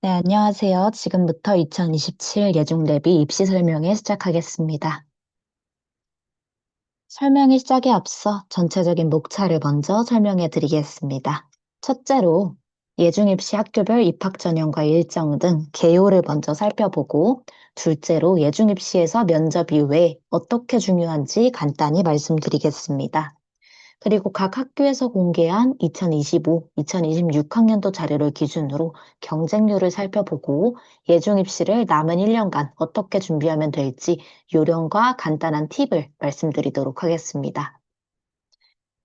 네, 안녕하세요. 지금부터 2027 예중대비 입시 설명회 시작하겠습니다. 설명이 시작에 앞서 전체적인 목차를 먼저 설명해 드리겠습니다. 첫째로 예중입시 학교별 입학 전형과 일정 등 개요를 먼저 살펴보고, 둘째로 예중입시에서 면접 이후에 어떻게 중요한지 간단히 말씀드리겠습니다. 그리고 각 학교에서 공개한 2025, 2026학년도 자료를 기준으로 경쟁률을 살펴보고 예중 입시를 남은 1년간 어떻게 준비하면 될지 요령과 간단한 팁을 말씀드리도록 하겠습니다.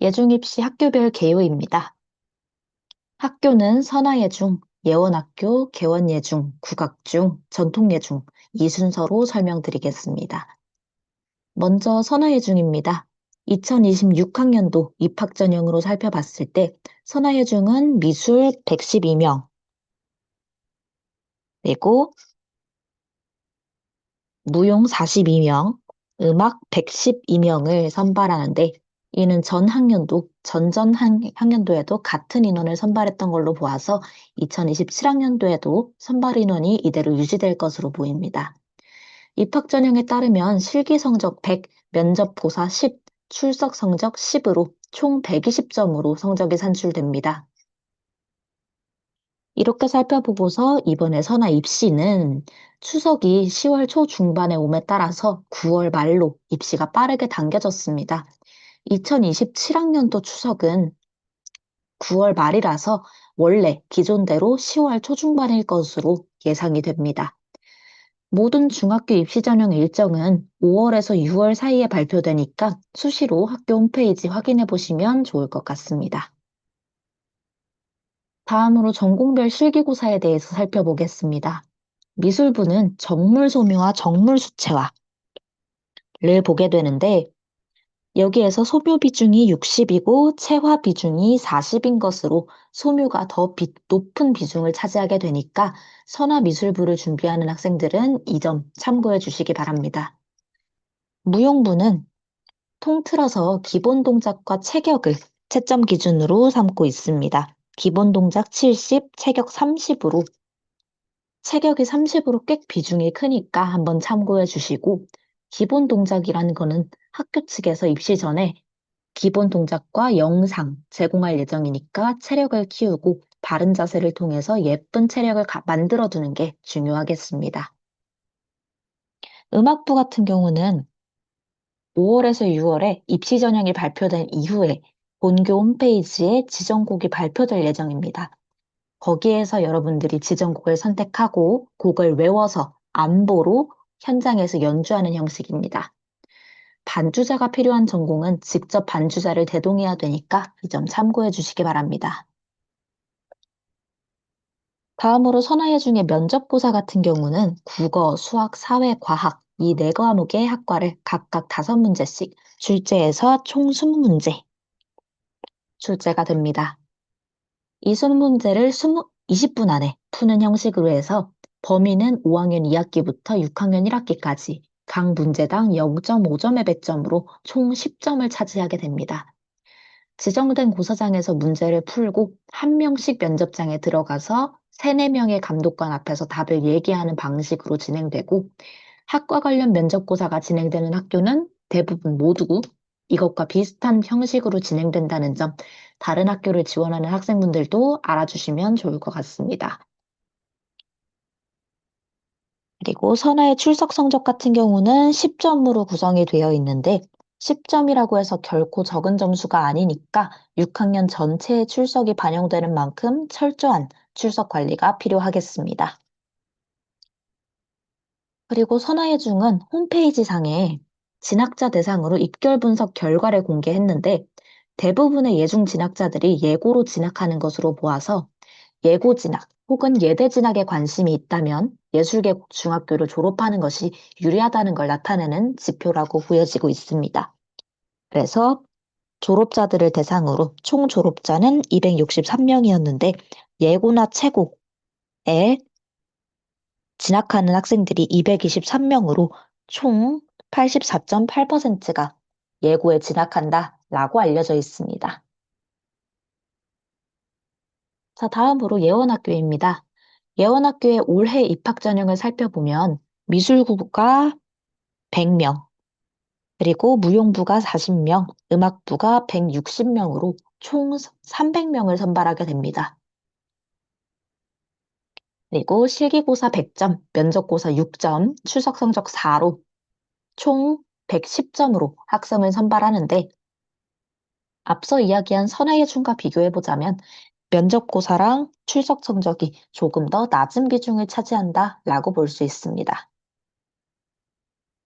예중 입시 학교별 개요입니다. 학교는 선화예중, 예원학교, 개원예중, 국악중, 전통예중 이 순서로 설명드리겠습니다. 먼저 선화예중입니다. 2026학년도 입학 전형으로 살펴봤을 때 선화예중은 미술 112명, 그리고 무용 42명, 음악 112명을 선발하는데, 이는 전 학년도, 학년도에도 같은 인원을 선발했던 걸로 보아서 2027학년도에도 선발 인원이 이대로 유지될 것으로 보입니다. 입학 전형에 따르면 실기 성적 100, 면접 고사 10, 출석 성적 10으로 총 120점으로 성적이 산출됩니다. 이렇게 살펴보고서 이번에 선화 입시는 추석이 10월 초중반에 옴에 따라서 9월 말로 입시가 빠르게 당겨졌습니다. 2027학년도 추석은 9월 말이라서 원래 기존대로 10월 초중반일 것으로 예상이 됩니다. 모든 중학교 입시 전형 일정은 5월에서 6월 사이에 발표되니까 수시로 학교 홈페이지 확인해 보시면 좋을 것 같습니다. 다음으로 전공별 실기고사에 대해서 살펴보겠습니다. 미술부는 정물 소묘와 정물 수채화를 보게 되는데, 여기에서 소묘 비중이 60이고 채화 비중이 40인 것으로 소묘가 더 높은 비중을 차지하게 되니까 선화미술부를 준비하는 학생들은 이 점 참고해 주시기 바랍니다. 무용부는 통틀어서 기본 동작과 체격을 채점 기준으로 삼고 있습니다. 기본 동작 70, 체격 30으로 체격이 30으로 꽤 비중이 크니까 한번 참고해 주시고, 기본 동작이라는 거는 학교 측에서 입시 전에 기본 동작과 영상 제공할 예정이니까 체력을 키우고 바른 자세를 통해서 예쁜 체력을 만들어 두는 게 중요하겠습니다. 음악부 같은 경우는 5월에서 6월에 입시 전형이 발표된 이후에 본교 홈페이지에 지정곡이 발표될 예정입니다. 거기에서 여러분들이 지정곡을 선택하고 곡을 외워서 안보로 현장에서 연주하는 형식입니다. 반주자가 필요한 전공은 직접 반주자를 대동해야 되니까 이 점 참고해 주시기 바랍니다. 다음으로 선화예 중에 면접고사 같은 경우는 국어, 수학, 사회, 과학 이 네 과목의 학과를 각각 5문제씩 출제해서 총 20문제 출제가 됩니다. 이 20문제를 20분 안에 푸는 형식으로 해서 범위는 5학년 2학기부터 6학년 1학기까지 각 문제당 0.5점의 배점으로 총 10점을 차지하게 됩니다. 지정된 고사장에서 문제를 풀고 한 명씩 면접장에 들어가서 3, 4명의 감독관 앞에서 답을 얘기하는 방식으로 진행되고, 학과 관련 면접고사가 진행되는 학교는 대부분 모두 이것과 비슷한 형식으로 진행된다는 점, 다른 학교를 지원하는 학생분들도 알아주시면 좋을 것 같습니다. 그리고 선화의 출석 성적 같은 경우는 10점으로 구성이 되어 있는데, 10점이라고 해서 결코 적은 점수가 아니니까 6학년 전체의 출석이 반영되는 만큼 철저한 출석 관리가 필요하겠습니다. 그리고 선화예중은 홈페이지 상에 진학자 대상으로 입결 분석 결과를 공개했는데, 대부분의 예중 진학자들이 예고로 진학하는 것으로 보아서 예고 진학 혹은 예대 진학에 관심이 있다면 예술계곡 중학교를 졸업하는 것이 유리하다는 걸 나타내는 지표라고 보여지고 있습니다. 그래서 졸업자들을 대상으로 총 졸업자는 263명이었는데, 예고나 채고에 진학하는 학생들이 223명으로 총 84.8%가 예고에 진학한다라고 알려져 있습니다. 자, 다음으로 예원학교입니다. 예원학교의 올해 입학 전형을 살펴보면 미술부가 100명, 그리고 무용부가 40명, 음악부가 160명으로 총 300명을 선발하게 됩니다. 그리고 실기고사 100점, 면접고사 6점, 출석 성적 4로 총 110점으로 학생을 선발하는데 앞서 이야기한 선행예준과 비교해보자면 면접고사랑 출석 성적이 조금 더 낮은 비중을 차지한다라고 볼 수 있습니다.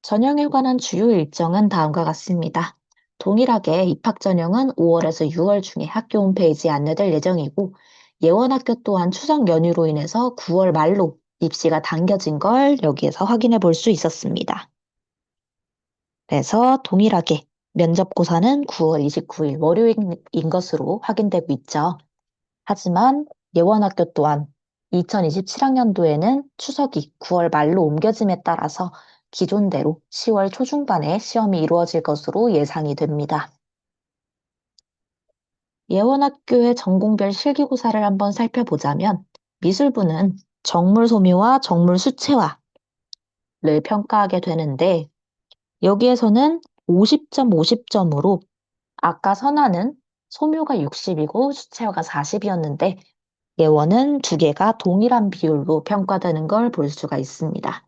전형에 관한 주요 일정은 다음과 같습니다. 동일하게 입학 전형은 5월에서 6월 중에 학교 홈페이지에 안내될 예정이고 예원학교 또한 추석 연휴로 인해서 9월 말로 입시가 당겨진 걸 여기에서 확인해 볼 수 있었습니다. 그래서 동일하게 면접고사는 9월 29일 월요일인 것으로 확인되고 있죠. 하지만 예원학교 또한 2027학년도에는 추석이 9월 말로 옮겨짐에 따라서 기존대로 10월 초중반에 시험이 이루어질 것으로 예상이 됩니다. 예원학교의 전공별 실기고사를 한번 살펴보자면 미술부는 정물 소묘와 정물 수채화를 평가하게 되는데 여기에서는 50점, 50점으로 아까 선화는 소묘가 60이고 수채화가 40이었는데 예원은 두 개가 동일한 비율로 평가되는 걸 볼 수가 있습니다.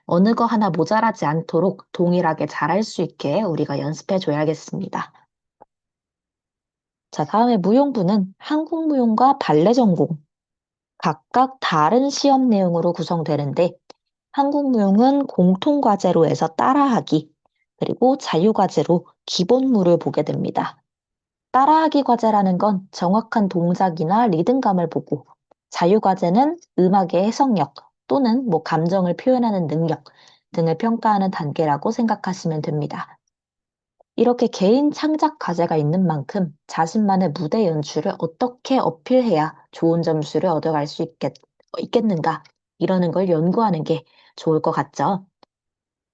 어느 거 하나 모자라지 않도록 동일하게 잘할 수 있게 우리가 연습해 줘야겠습니다. 자, 다음에 무용부는 한국무용과 발레 전공, 각각 다른 시험 내용으로 구성되는데 한국무용은 공통과제로 해서 따라하기, 그리고 자유과제로 기본물을 보게 됩니다. 따라하기 과제라는 건 정확한 동작이나 리듬감을 보고 자유과제는 음악의 해석력 또는 감정을 표현하는 능력 등을 평가하는 단계라고 생각하시면 됩니다. 이렇게 개인 창작 과제가 있는 만큼 자신만의 무대 연출을 어떻게 어필해야 좋은 점수를 얻어갈 수 있겠는가 이러는 걸 연구하는 게 좋을 것 같죠.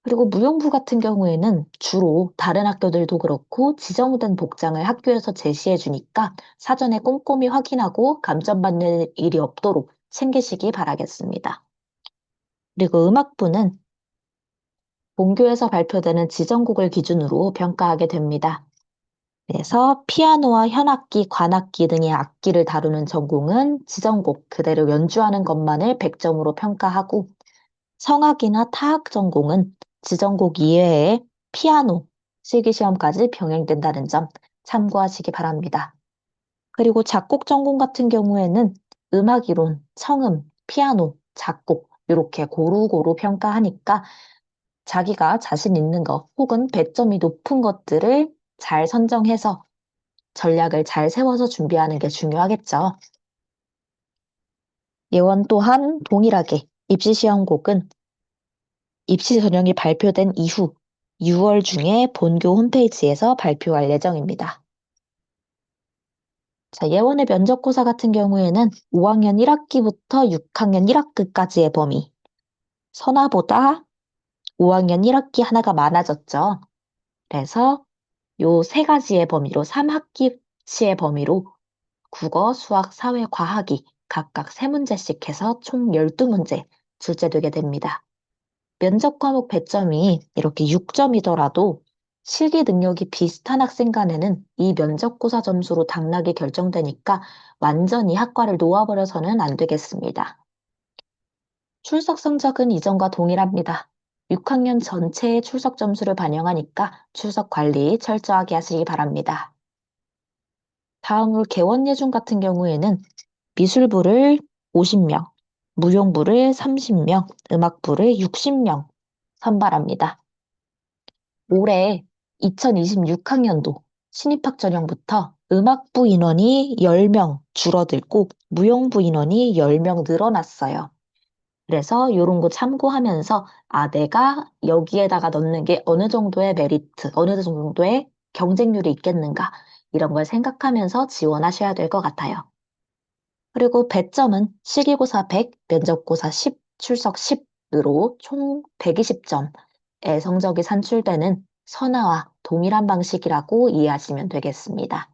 그리고 무용부 같은 경우에는 주로 다른 학교들도 그렇고 지정된 복장을 학교에서 제시해 주니까 사전에 꼼꼼히 확인하고 감점받는 일이 없도록 챙기시기 바라겠습니다. 그리고 음악부는 본교에서 발표되는 지정곡을 기준으로 평가하게 됩니다. 그래서 피아노와 현악기, 관악기 등의 악기를 다루는 전공은 지정곡 그대로 연주하는 것만을 100점으로 평가하고 성악이나 타악 전공은 지정곡 이외에 피아노, 실기시험까지 병행된다는 점 참고하시기 바랍니다. 그리고 작곡 전공 같은 경우에는 음악이론, 청음, 피아노, 작곡 이렇게 고루고루 평가하니까 자기가 자신 있는 것 혹은 배점이 높은 것들을 잘 선정해서 전략을 잘 세워서 준비하는 게 중요하겠죠. 예원 또한 동일하게 입시시험곡은 입시 전형이 발표된 이후 6월 중에 본교 홈페이지에서 발표할 예정입니다. 자, 예원의 면접고사 같은 경우에는 5학년 1학기부터 6학년 1학기까지의 범위. 선화보다 5학년 1학기 하나가 많아졌죠. 그래서 요 세 가지의 범위로 3학기치의 범위로 국어, 수학, 사회, 과학이 각각 3문제씩 해서 총 12문제 출제되게 됩니다. 면접 과목 배점이 이렇게 6점이더라도 실기 능력이 비슷한 학생 간에는 이 면접고사 점수로 당락이 결정되니까 완전히 학과를 놓아버려서는 안 되겠습니다. 출석 성적은 이전과 동일합니다. 6학년 전체의 출석 점수를 반영하니까 출석 관리 철저하게 하시기 바랍니다. 다음으로 개원예준 같은 경우에는 미술부를 50명, 무용부를 30명, 음악부를 60명 선발합니다. 올해 2026학년도 신입학 전형부터 음악부 인원이 10명 줄어들고 무용부 인원이 10명 늘어났어요. 그래서 이런 거 참고하면서 내가 여기에다가 넣는 게 어느 정도의 메리트, 어느 정도의 경쟁률이 있겠는가 이런 걸 생각하면서 지원하셔야 될 것 같아요. 그리고 배점은 실기고사 100, 면접고사 10, 출석 10으로 총 120점의 성적이 산출되는 선화와 동일한 방식이라고 이해하시면 되겠습니다.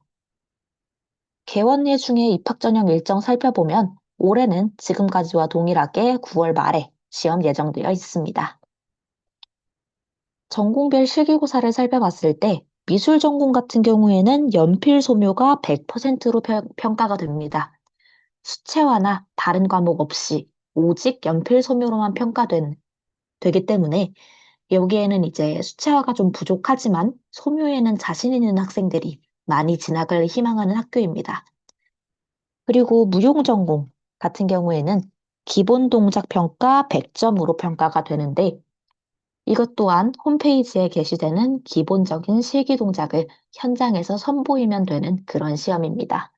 개원예 중에 입학 전형 일정 살펴보면 올해는 지금까지와 동일하게 9월 말에 시험 예정되어 있습니다. 전공별 실기고사를 살펴봤을 때 미술 전공 같은 경우에는 연필 소묘가 100%로 평가가 됩니다. 수채화나 다른 과목 없이 오직 연필 소묘로만 되기 때문에 여기에는 이제 수채화가 좀 부족하지만 소묘에는 자신 있는 학생들이 많이 진학을 희망하는 학교입니다. 그리고 무용 전공 같은 경우에는 기본 동작 평가 100점으로 평가가 되는데 이것 또한 홈페이지에 게시되는 기본적인 실기 동작을 현장에서 선보이면 되는 그런 시험입니다.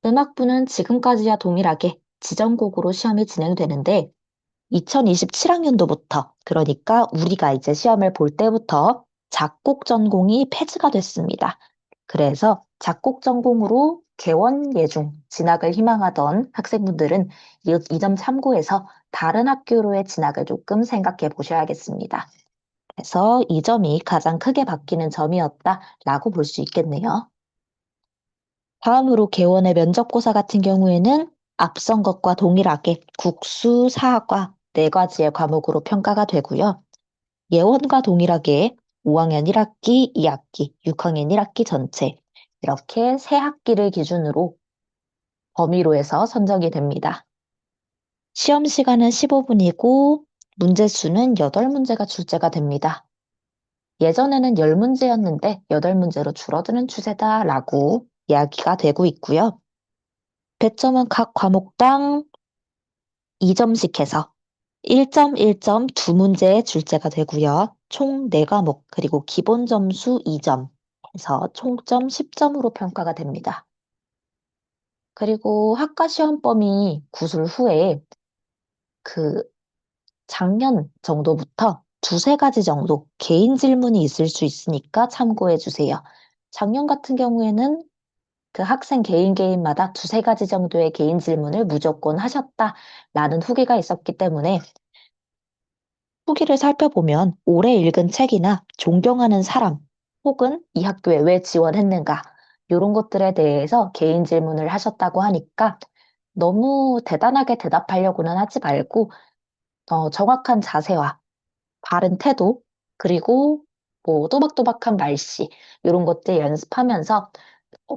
음악부는 지금까지와 동일하게 지정곡으로 시험이 진행되는데 2027학년도부터, 그러니까 우리가 이제 시험을 볼 때부터 작곡 전공이 폐지가 됐습니다. 그래서 작곡 전공으로 개원 예중 진학을 희망하던 학생분들은 이 점 참고해서 다른 학교로의 진학을 조금 생각해 보셔야겠습니다. 그래서 이 점이 가장 크게 바뀌는 점이었다라고 볼 수 있겠네요. 다음으로 개원의 면접고사 같은 경우에는 앞선 것과 동일하게 국수, 사과 네 가지의 과목으로 평가가 되고요. 예원과 동일하게 5학년 1학기, 2학기, 6학년 1학기 전체 이렇게 세 학기를 기준으로 범위로 해서 선정이 됩니다. 시험 시간은 15분이고 문제 수는 8문제가 출제가 됩니다. 예전에는 10문제였는데 8문제로 줄어드는 추세다라고 이야기가 되고 있고요. 배점은 각 과목당 2점씩 해서 1점, 1점 두 문제에 출제가 되고요. 총 4과목 그리고 기본 점수 2점 해서 총점 10점으로 평가가 됩니다. 그리고 학과 시험 범위 구술 후에 그 작년 정도부터 두세 가지 정도 개인 질문이 있을 수 있으니까 참고해 주세요. 작년 같은 경우에는 그 학생 개인마다 두세 가지 정도의 개인 질문을 무조건 하셨다라는 후기가 있었기 때문에 후기를 살펴보면 오래 읽은 책이나 존경하는 사람 혹은 이 학교에 왜 지원했는가 이런 것들에 대해서 개인 질문을 하셨다고 하니까 너무 대단하게 대답하려고는 하지 말고 정확한 자세와 바른 태도 그리고 뭐 또박또박한 말씨 이런 것들 연습하면서 어,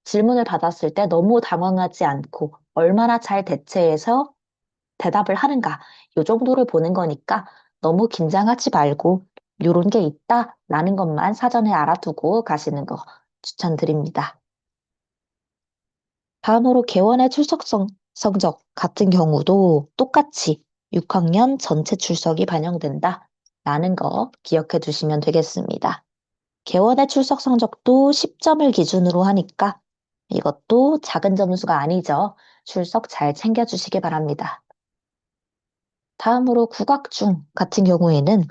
질문을 받았을 때 너무 당황하지 않고 얼마나 잘 대처해서 대답을 하는가 이 정도를 보는 거니까 너무 긴장하지 말고 이런 게 있다라는 것만 사전에 알아두고 가시는 거 추천드립니다. 다음으로 개원의 성적 같은 경우도 똑같이 6학년 전체 출석이 반영된다라는 거 기억해 두시면 되겠습니다. 개원의 출석 성적도 10점을 기준으로 하니까 이것도 작은 점수가 아니죠. 출석 잘 챙겨주시기 바랍니다. 다음으로 국악중 같은 경우에는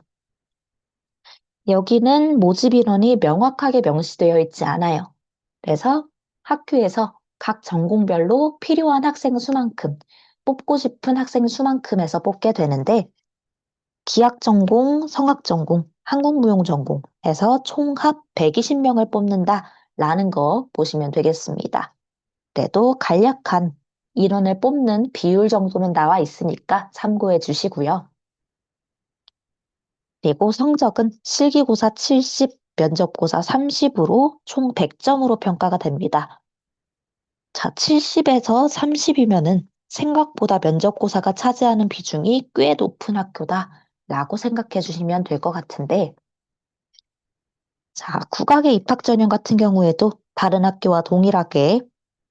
여기는 모집 인원이 명확하게 명시되어 있지 않아요. 그래서 학교에서 각 전공별로 필요한 학생 수만큼, 뽑고 싶은 학생 수만큼에서 뽑게 되는데 기악 전공, 성악 전공, 한국무용 전공 해서 총합 120명을 뽑는다라는 거 보시면 되겠습니다. 그래도 간략한 인원을 뽑는 비율 정도는 나와 있으니까 참고해 주시고요. 그리고 성적은 실기고사 70, 면접고사 30으로 총 100점으로 평가가 됩니다. 자, 70에서 30이면은 생각보다 면접고사가 차지하는 비중이 꽤 높은 학교다라고 생각해 주시면 될 것 같은데, 자, 국악의 입학 전형 같은 경우에도 다른 학교와 동일하게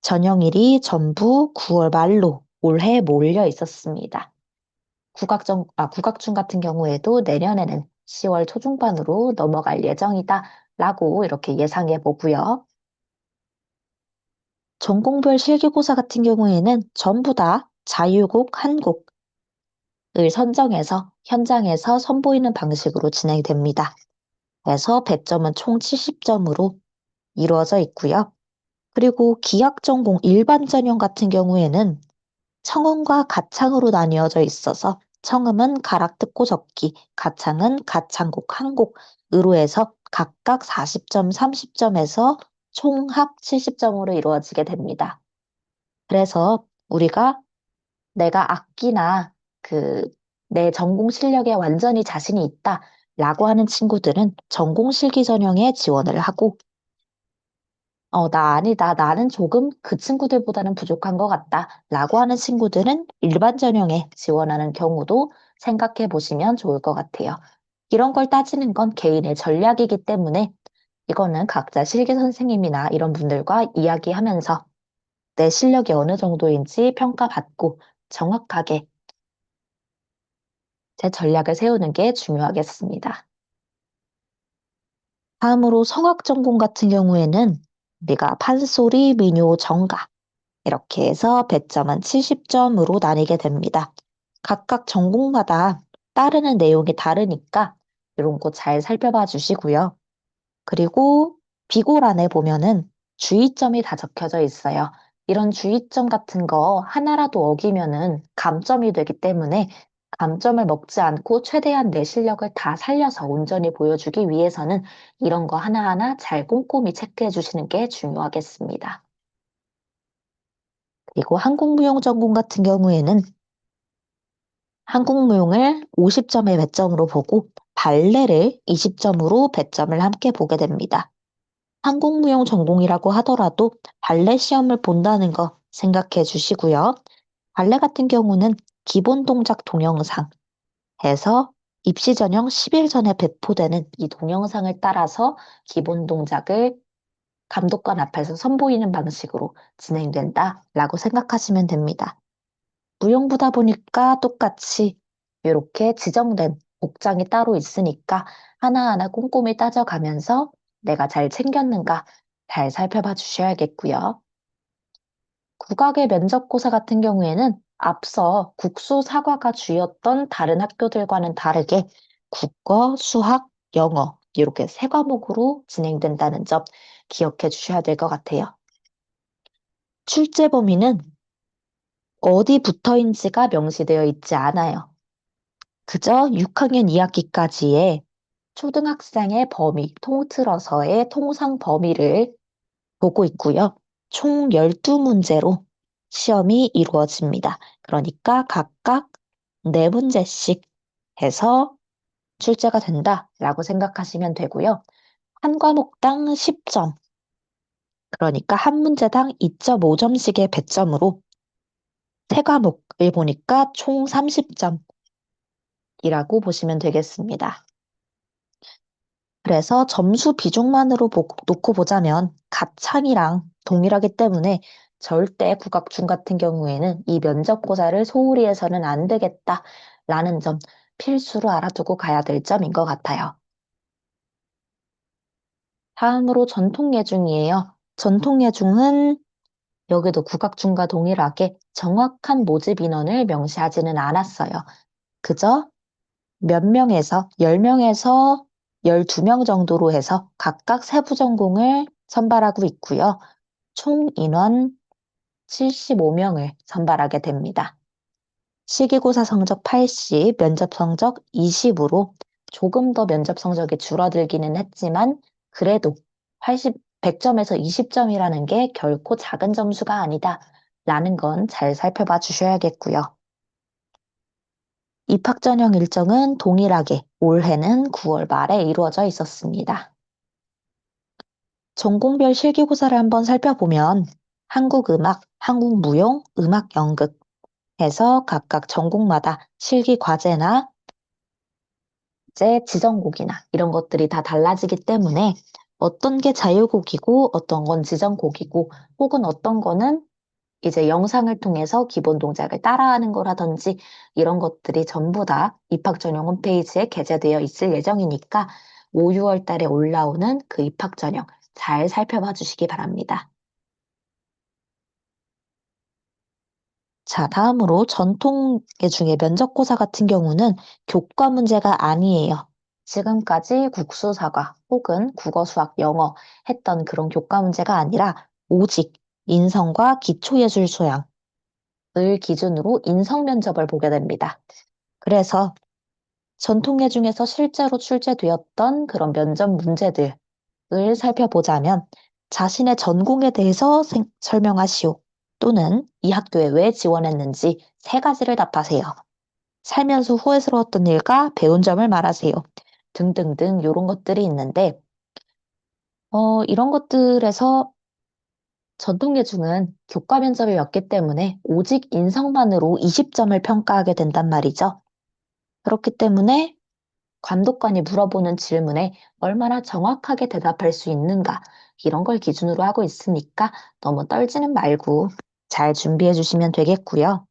전형일이 전부 9월 말로 올해 몰려 있었습니다. 국악중 같은 경우에도 내년에는 10월 초중반으로 넘어갈 예정이다라고 이렇게 예상해 보고요. 전공별 실기고사 같은 경우에는 전부 다 자유곡 한 곡을 선정해서 현장에서 선보이는 방식으로 진행됩니다. 그래서 배점은 총 70점으로 이루어져 있고요. 그리고 기악 전공 일반 전형 같은 경우에는 청음과 가창으로 나뉘어져 있어서 청음은 가락 듣고 적기, 가창은 가창곡 한 곡으로 해서 각각 40점, 30점에서 총합 70점으로 이루어지게 됩니다. 그래서 우리가 내가 악기나 그 내 전공 실력에 완전히 자신이 있다 라고 하는 친구들은 전공 실기 전형에 지원을 하고 나 아니다. 나는 조금 그 친구들보다는 부족한 것 같다. 라고 하는 친구들은 일반 전형에 지원하는 경우도 생각해 보시면 좋을 것 같아요. 이런 걸 따지는 건 개인의 전략이기 때문에 이거는 각자 실기 선생님이나 이런 분들과 이야기하면서 내 실력이 어느 정도인지 평가받고 정확하게 제 전략을 세우는 게 중요하겠습니다. 다음으로 성악 전공 같은 경우에는 우리가 판소리, 민요, 정가 이렇게 해서 배점은 70점으로 나뉘게 됩니다. 각각 전공마다 따르는 내용이 다르니까 이런 거 잘 살펴봐 주시고요. 그리고 비고란에 보면은 주의점이 다 적혀져 있어요. 이런 주의점 같은 거 하나라도 어기면은 감점이 되기 때문에 감점을 먹지 않고 최대한 내 실력을 다 살려서 온전히 보여주기 위해서는 이런 거 하나하나 잘 꼼꼼히 체크해 주시는 게 중요하겠습니다. 그리고 한국무용 전공 같은 경우에는 한국무용을 50점의 배점으로 보고 발레를 20점으로 배점을 함께 보게 됩니다. 한국무용 전공이라고 하더라도 발레 시험을 본다는 거 생각해 주시고요. 발레 같은 경우는 기본 동작 동영상 해서 입시 전형 10일 전에 배포되는 이 동영상을 따라서 기본 동작을 감독관 앞에서 선보이는 방식으로 진행된다라고 생각하시면 됩니다. 무용부다 보니까 똑같이 이렇게 지정된 복장이 따로 있으니까 하나하나 꼼꼼히 따져가면서 내가 잘 챙겼는가 잘 살펴봐 주셔야겠고요. 국악의 면접고사 같은 경우에는 앞서 국수 사과가 주였던 다른 학교들과는 다르게 국어, 수학, 영어 이렇게 세 과목으로 진행된다는 점 기억해 주셔야 될 것 같아요. 출제 범위는 어디 붙어인지가 명시되어 있지 않아요. 그저 6학년 2학기까지의 초등학생의 범위, 통틀어서의 통상 범위를 보고 있고요. 총 12문제로 시험이 이루어집니다. 그러니까 각각 4문제씩 해서 출제가 된다라고 생각하시면 되고요. 한 과목당 10점, 그러니까 한 문제당 2.5점씩의 배점으로 세 과목을 보니까 총 30점이라고 보시면 되겠습니다. 그래서 점수 비중만으로 놓고 보자면 가창이랑 동일하기 때문에 절대 국악중 같은 경우에는 이 면접고사를 소홀히 해서는 안 되겠다라는 점 필수로 알아두고 가야 될 점인 것 같아요. 다음으로 전통예중이에요. 전통예중은 여기도 국악중과 동일하게 정확한 모집 인원을 명시하지는 않았어요. 그저 몇 명에서 10명에서 12명 정도로 해서 각각 세부 전공을 선발하고 있고요. 총 인원 75명을 선발하게 됩니다. 시기고사 성적 80, 면접 성적 20으로 조금 더 면접 성적이 줄어들기는 했지만 그래도 100점에서 20점이라는 게 결코 작은 점수가 아니다. 라는 건 잘 살펴봐 주셔야겠고요. 입학 전형 일정은 동일하게 올해는 9월 말에 이루어져 있었습니다. 전공별 실기고사를 한번 살펴보면 한국음악, 한국무용, 음악연극 해서 각각 전공마다 실기 과제나 이제 지정곡이나 이런 것들이 다 달라지기 때문에 어떤 게 자유곡이고 어떤 건 지정곡이고 혹은 어떤 거는 이제 영상을 통해서 기본 동작을 따라하는 거라든지 이런 것들이 전부 다 입학 전형 홈페이지에 게재되어 있을 예정이니까 5, 6월 달에 올라오는 그 입학 전형 잘 살펴봐 주시기 바랍니다. 자, 다음으로 전통계 중에 면접고사 같은 경우는 교과 문제가 아니에요. 지금까지 국수, 사과 혹은 국어, 수학, 영어 했던 그런 교과 문제가 아니라 오직 인성과 기초예술 소양 을 기준으로 인성 면접을 보게 됩니다. 그래서 전통예 중에서 실제로 출제되었던 그런 면접 문제들을 살펴보자면 자신의 전공에 대해서 설명하시오. 또는 이 학교에 왜 지원했는지 세 가지를 답하세요. 살면서 후회스러웠던 일과 배운 점을 말하세요. 등등등 이런 것들이 있는데 이런 것들에서 전통예중은 교과 면접이 었기 때문에 오직 인성만으로 20점을 평가하게 된단 말이죠. 그렇기 때문에 감독관이 물어보는 질문에 얼마나 정확하게 대답할 수 있는가 이런 걸 기준으로 하고 있으니까 너무 떨지는 말고 잘 준비해 주시면 되겠고요.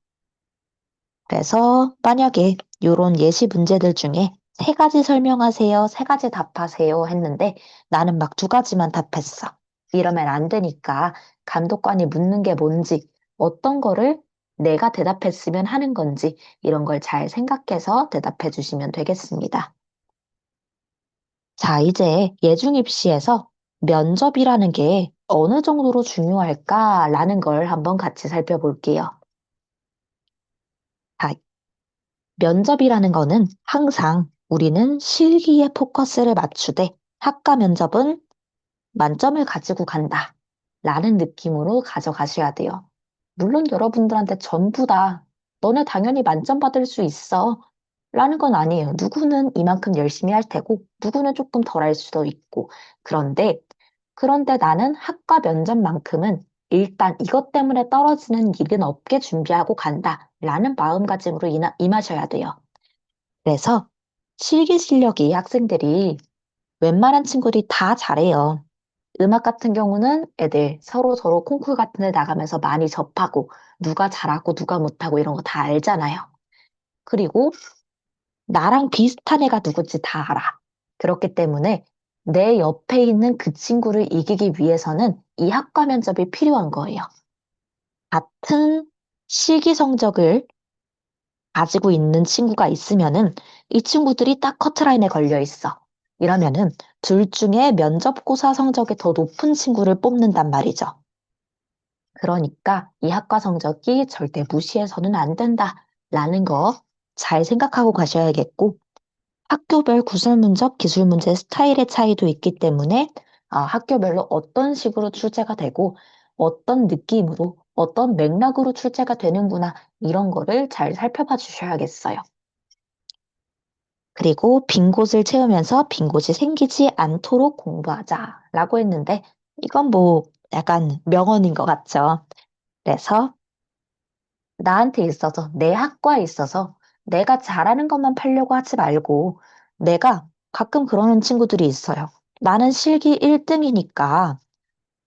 그래서 만약에 이런 예시 문제들 중에 세 가지 설명하세요, 세 가지 답하세요 했는데 나는 막 두 가지만 답했어. 이러면 안 되니까 감독관이 묻는 게 뭔지, 어떤 거를 내가 대답했으면 하는 건지 이런 걸 잘 생각해서 대답해 주시면 되겠습니다. 자, 이제 예중입시에서 면접이라는 게 어느 정도로 중요할까라는 걸 한번 같이 살펴볼게요. 자, 면접이라는 거는 항상 우리는 실기에 포커스를 맞추되 학과 면접은 만점을 가지고 간다 라는 느낌으로 가져가셔야 돼요. 물론 여러분들한테 전부 다 너네 당연히 만점 받을 수 있어 라는 건 아니에요. 누구는 이만큼 열심히 할 테고 누구는 조금 덜 할 수도 있고 그런데 나는 학과 면접만큼은 일단 이것 때문에 떨어지는 일은 없게 준비하고 간다 라는 마음가짐으로 임하셔야 돼요. 그래서 실기 실력이 학생들이 웬만한 친구들이 다 잘해요. 음악 같은 경우는 애들 서로 콩쿠르 같은 데 나가면서 많이 접하고 누가 잘하고 누가 못하고 이런 거 다 알잖아요. 그리고 나랑 비슷한 애가 누군지 다 알아. 그렇기 때문에 내 옆에 있는 그 친구를 이기기 위해서는 이 학과 면접이 필요한 거예요. 같은 실기 성적을 가지고 있는 친구가 있으면은 이 친구들이 딱 커트라인에 걸려 있어. 이러면은 둘 중에 면접고사 성적이 더 높은 친구를 뽑는단 말이죠. 그러니까 이 학과 성적이 절대 무시해서는 안 된다라는 거 잘 생각하고 가셔야겠고 학교별 구술 문접, 기술 문제 스타일의 차이도 있기 때문에 학교별로 어떤 식으로 출제가 되고 어떤 느낌으로 어떤 맥락으로 출제가 되는구나 이런 거를 잘 살펴봐 주셔야겠어요. 그리고 빈 곳을 채우면서 빈 곳이 생기지 않도록 공부하자라고 했는데 이건 뭐 약간 명언인 것 같죠. 그래서 나한테 있어서 내 학과에 있어서 내가 잘하는 것만 팔려고 하지 말고 내가 가끔 그러는 친구들이 있어요. 나는 실기 1등이니까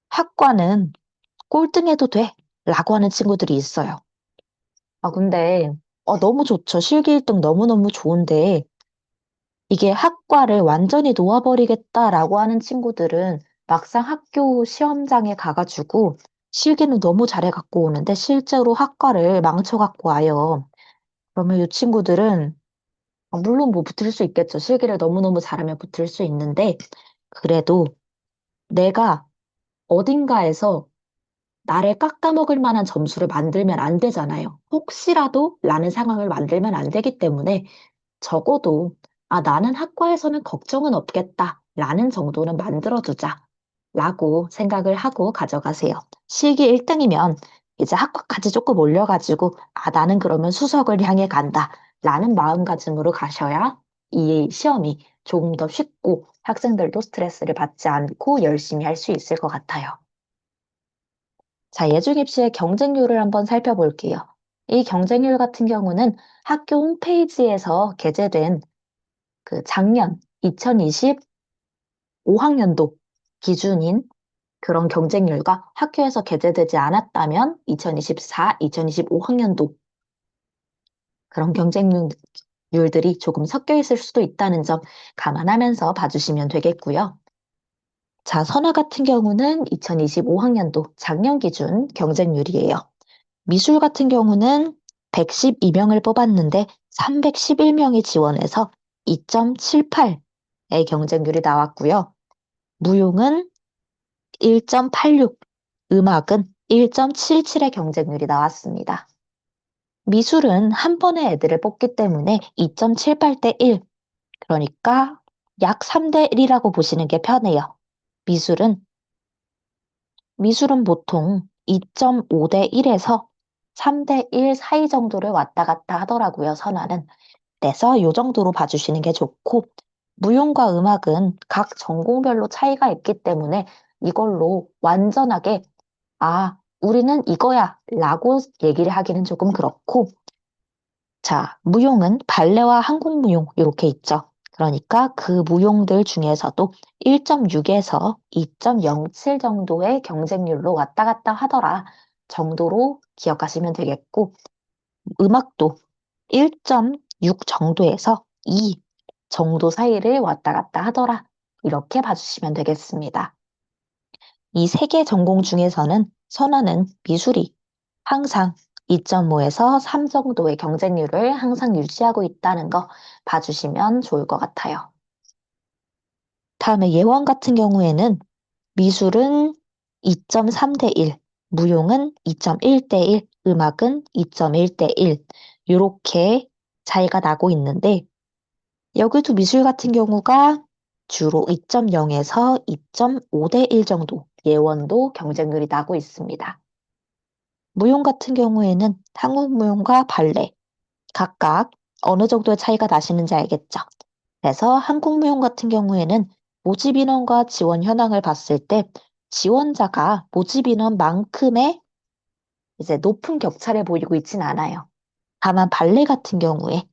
학과는 꼴등해도 돼 라고 하는 친구들이 있어요. 근데 너무 좋죠. 실기 1등 너무너무 좋은데 이게 학과를 완전히 놓아버리겠다라고 하는 친구들은 막상 학교 시험장에 가가지고 실기는 너무 잘해 갖고 오는데 실제로 학과를 망쳐 갖고 와요. 그러면 이 친구들은 물론 뭐 붙을 수 있겠죠. 실기를 너무너무 잘하면 붙을 수 있는데 그래도 내가 어딘가에서 나를 깎아먹을 만한 점수를 만들면 안 되잖아요. 혹시라도 라는 상황을 만들면 안 되기 때문에 적어도 나는 학과에서는 걱정은 없겠다 라는 정도는 만들어두자 라고 생각을 하고 가져가세요. 실기 1등이면 이제 학과까지 조금 올려가지고 나는 그러면 수석을 향해 간다 라는 마음가짐으로 가셔야 이 시험이 조금 더 쉽고 학생들도 스트레스를 받지 않고 열심히 할 수 있을 것 같아요. 자, 예중입시의 경쟁률을 한번 살펴볼게요. 이 경쟁률 같은 경우는 학교 홈페이지에서 게재된 그 작년 2025학년도 기준인 그런 경쟁률과 학교에서 게재되지 않았다면 2024, 2025학년도 그런 경쟁률들이 조금 섞여 있을 수도 있다는 점 감안하면서 봐주시면 되겠고요. 자, 선화 같은 경우는 2025학년도 작년 기준 경쟁률이에요. 미술 같은 경우는 112명을 뽑았는데 311명이 지원해서 2.78의 경쟁률이 나왔고요. 무용은 1.86, 음악은 1.77의 경쟁률이 나왔습니다. 미술은 한 번에 애들을 뽑기 때문에 2.78대 1, 그러니까 약 3대 1이라고 보시는 게 편해요. 미술은 보통 2.5대 1에서 3대 1 사이 정도를 왔다 갔다 하더라고요, 선화는. 그래서 이 정도로 봐주시는 게 좋고, 무용과 음악은 각 전공별로 차이가 있기 때문에 이걸로 완전하게, 아, 우리는 이거야 라고 얘기를 하기는 조금 그렇고, 자, 무용은 발레와 한국무용 이렇게 있죠. 그러니까 그 무용들 중에서도 1.6에서 2.07 정도의 경쟁률로 왔다 갔다 하더라 정도로 기억하시면 되겠고, 음악도 1.6 정도에서 2 정도 사이를 왔다 갔다 하더라. 이렇게 봐주시면 되겠습니다. 이 세 개 전공 중에서는 선호는 미술이 항상 2.5에서 3 정도의 경쟁률을 항상 유지하고 있다는 거 봐주시면 좋을 것 같아요. 다음에 예원 같은 경우에는 미술은 2.3대 1, 무용은 2.1대 1, 음악은 2.1대 1 이렇게 차이가 나고 있는데 여기도 미술 같은 경우가 주로 2.0에서 2.5대 1 정도 예원도 경쟁률이 나고 있습니다. 무용 같은 경우에는 한국 무용과 발레 각각 어느 정도의 차이가 나시는지 알겠죠? 그래서 한국 무용 같은 경우에는 모집 인원과 지원 현황을 봤을 때 지원자가 모집 인원만큼의 이제 높은 격차를 보이고 있진 않아요. 다만 발레 같은 경우에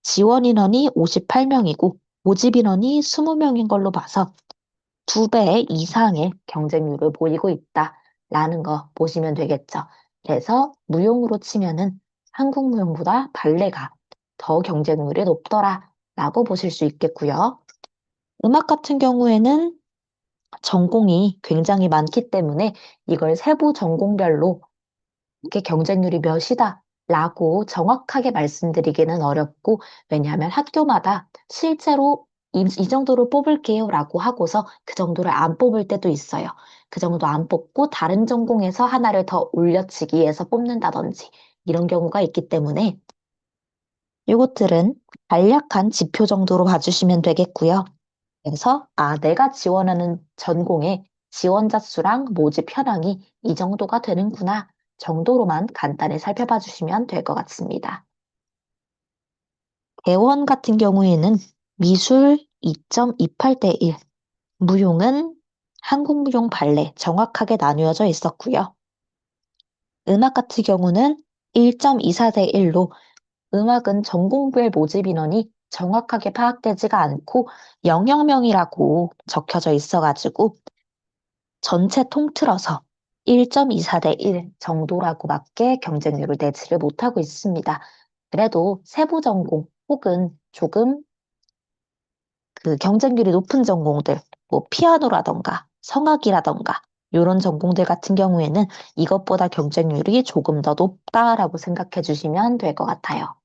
지원 인원이 58명이고 모집 인원이 20명인 걸로 봐서 2배 이상의 경쟁률을 보이고 있다라는 거 보시면 되겠죠. 그래서 무용으로 치면은 한국 무용보다 발레가 더 경쟁률이 높더라라고 보실 수 있겠고요. 음악 같은 경우에는 전공이 굉장히 많기 때문에 이걸 세부 전공별로 이게 경쟁률이 몇이다 라고 정확하게 말씀드리기는 어렵고, 왜냐하면 학교마다 실제로 이 정도로 뽑을게요 라고 하고서 그 정도를 안 뽑을 때도 있어요. 그 정도 안 뽑고 다른 전공에서 하나를 더 올려치기 위해서 뽑는다든지 이런 경우가 있기 때문에 이것들은 간략한 지표 정도로 봐주시면 되겠고요. 그래서 내가 지원하는 전공의 지원자 수랑 모집 현황이 이 정도가 되는구나 정도로만 간단히 살펴봐 주시면 될 것 같습니다. 대원 같은 경우에는 미술 2.28대 1, 무용은 한국무용 발레 정확하게 나뉘어져 있었고요. 음악 같은 경우는 1.24대 1로 음악은 전공별 모집 인원이 정확하게 파악되지가 않고 영역명이라고 적혀져 있어가지고 전체 통틀어서 1.24대 1 정도라고밖에 경쟁률을 내지를 못하고 있습니다. 그래도 세부 전공 혹은 조금 그 경쟁률이 높은 전공들, 뭐 피아노라던가 성악이라던가 이런 전공들 같은 경우에는 이것보다 경쟁률이 조금 더 높다라고 생각해 주시면 될 것 같아요.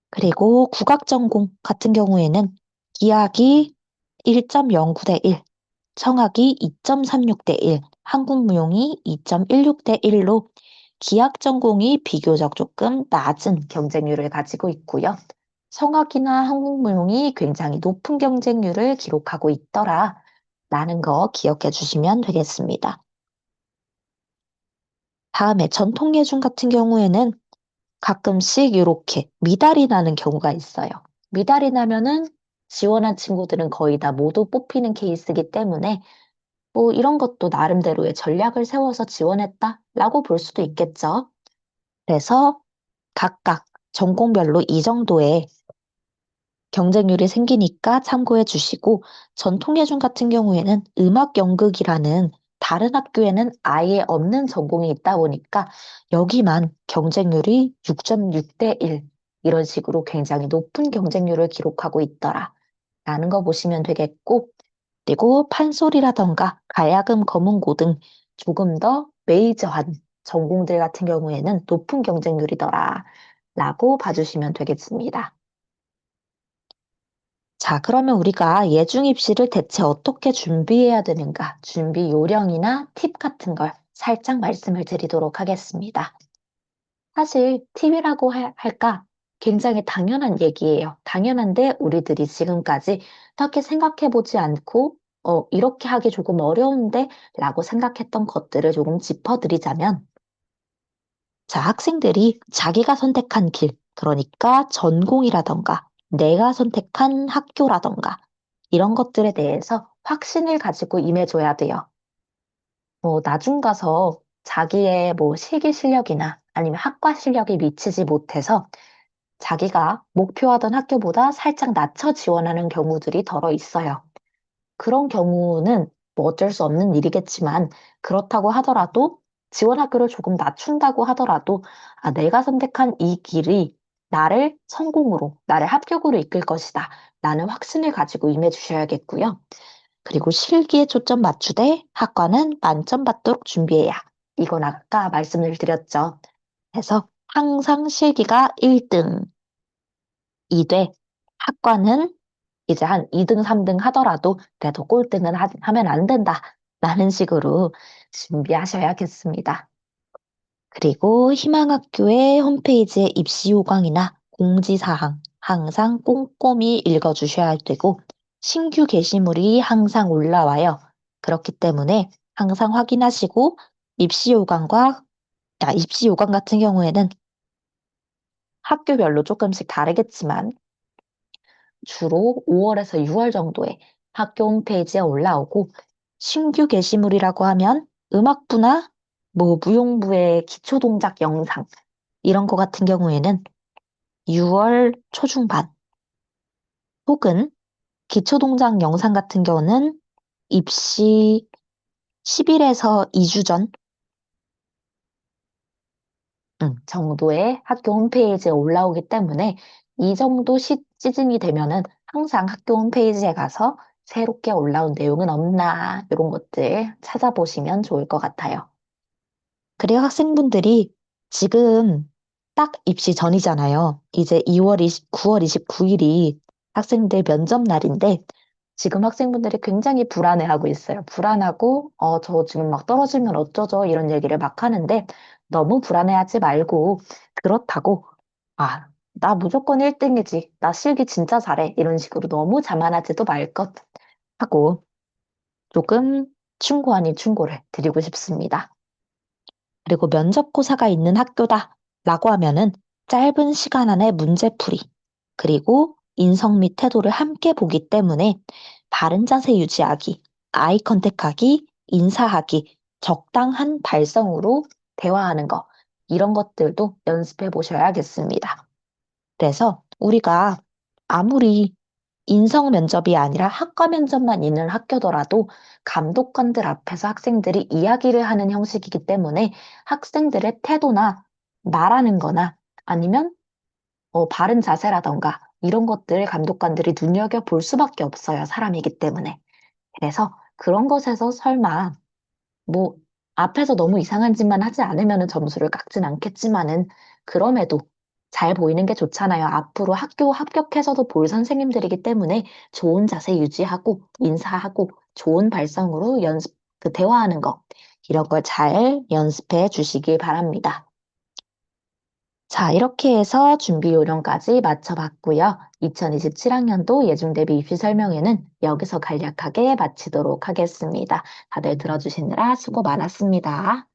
그리고 국악 전공 같은 경우에는 기악이 1.09대 1, 청악이 2.36대 1, 한국무용이 2.16대 1로 기악 전공이 비교적 조금 낮은 경쟁률을 가지고 있고요. 성악이나 한국무용이 굉장히 높은 경쟁률을 기록하고 있더라 라는 거 기억해 주시면 되겠습니다. 다음에 전통예술 같은 경우에는 가끔씩 이렇게 미달이 나는 경우가 있어요. 미달이 나면은 지원한 친구들은 거의 다 모두 뽑히는 케이스이기 때문에 뭐 이런 것도 나름대로의 전략을 세워서 지원했다라고 볼 수도 있겠죠. 그래서 각각 전공별로 이 정도의 경쟁률이 생기니까 참고해 주시고, 전통예술 같은 경우에는 음악 연극이라는 다른 학교에는 아예 없는 전공이 있다 보니까 여기만 경쟁률이 6.6대 1 이런 식으로 굉장히 높은 경쟁률을 기록하고 있더라 라는 거 보시면 되겠고, 그리고 판소리라던가 가야금 검은고 등 조금 더 메이저한 전공들 같은 경우에는 높은 경쟁률이더라 라고 봐주시면 되겠습니다. 자, 그러면 우리가 예중 입시를 대체 어떻게 준비해야 되는가? 준비 요령이나 팁 같은 걸 살짝 말씀을 드리도록 하겠습니다. 사실 팁이라고 할까? 굉장히 당연한 얘기예요. 당연한데 우리들이 지금까지 딱히 생각해 보지 않고 이렇게 하기 조금 어려운데 라고 생각했던 것들을 조금 짚어드리자면, 자, 학생들이 자기가 선택한 길, 그러니까 전공이라던가 내가 선택한 학교라던가 이런 것들에 대해서 확신을 가지고 임해줘야 돼요. 나중 가서 자기의 뭐 실기 실력이나 아니면 학과 실력이 미치지 못해서 자기가 목표하던 학교보다 살짝 낮춰 지원하는 경우들이 덜어 있어요. 그런 경우는 뭐 어쩔 수 없는 일이겠지만 그렇다고 하더라도 지원 학교를 조금 낮춘다고 하더라도 내가 선택한 이 길이 나를 성공으로, 나를 합격으로 이끌 것이다. 라는 확신을 가지고 임해 주셔야겠고요. 그리고 실기에 초점 맞추되 학과는 만점 받도록 준비해야. 이건 아까 말씀을 드렸죠. 그래서 항상 실기가 1등이 돼 학과는 이제 한 2등, 3등 하더라도 그래도 꼴등은 하면 안 된다. 라는 식으로 준비하셔야겠습니다. 그리고 희망학교의 홈페이지에 입시 요강이나 공지사항 항상 꼼꼼히 읽어주셔야 되고 신규 게시물이 항상 올라와요. 그렇기 때문에 항상 확인하시고 입시 요강 같은 경우에는 학교별로 조금씩 다르겠지만 주로 5월에서 6월 정도에 학교 홈페이지에 올라오고 신규 게시물이라고 하면 음악부나 뭐 무용부의 기초 동작 영상 이런 거 같은 경우에는 6월 초중반 혹은 기초 동작 영상 같은 경우는 입시 10일에서 2주 전 정도의 학교 홈페이지에 올라오기 때문에 이 정도 시즌이 되면은 항상 학교 홈페이지에 가서 새롭게 올라온 내용은 없나 이런 것들 찾아보시면 좋을 것 같아요. 그리고 학생분들이 지금 딱 입시 전이잖아요. 이제 9월 29일이 학생들 면접 날인데 지금 학생분들이 굉장히 불안해하고 있어요. 불안하고 저 지금 막 떨어지면 어쩌죠? 이런 얘기를 막 하는데 너무 불안해하지 말고 그렇다고 나 무조건 1등이지. 나 실기 진짜 잘해. 이런 식으로 너무 자만하지도 말 것 하고 조금 충고 아닌 충고를 드리고 싶습니다. 그리고 면접고사가 있는 학교다 라고 하면은 짧은 시간 안에 문제풀이, 그리고 인성 및 태도를 함께 보기 때문에 바른 자세 유지하기, 아이 컨택하기, 인사하기, 적당한 발성으로 대화하는 거, 이런 것들도 연습해 보셔야겠습니다. 그래서 우리가 아무리 인성 면접이 아니라 학과 면접만 있는 학교더라도 감독관들 앞에서 학생들이 이야기를 하는 형식이기 때문에 학생들의 태도나 말하는 거나 아니면 바른 자세라던가 이런 것들을 감독관들이 눈여겨볼 수밖에 없어요. 사람이기 때문에. 그래서 그런 것에서 설마 뭐 앞에서 너무 이상한 짓만 하지 않으면 점수를 깎진 않겠지만은 그럼에도 잘 보이는 게 좋잖아요. 앞으로 학교 합격해서도 볼 선생님들이기 때문에 좋은 자세 유지하고 인사하고 좋은 발성으로 대화하는 거 이런 걸 잘 연습해 주시길 바랍니다. 자, 이렇게 해서 준비 요령까지 맞춰봤고요. 2027학년도 예중대비 입시 설명회는 여기서 간략하게 마치도록 하겠습니다. 다들 들어주시느라 수고 많았습니다.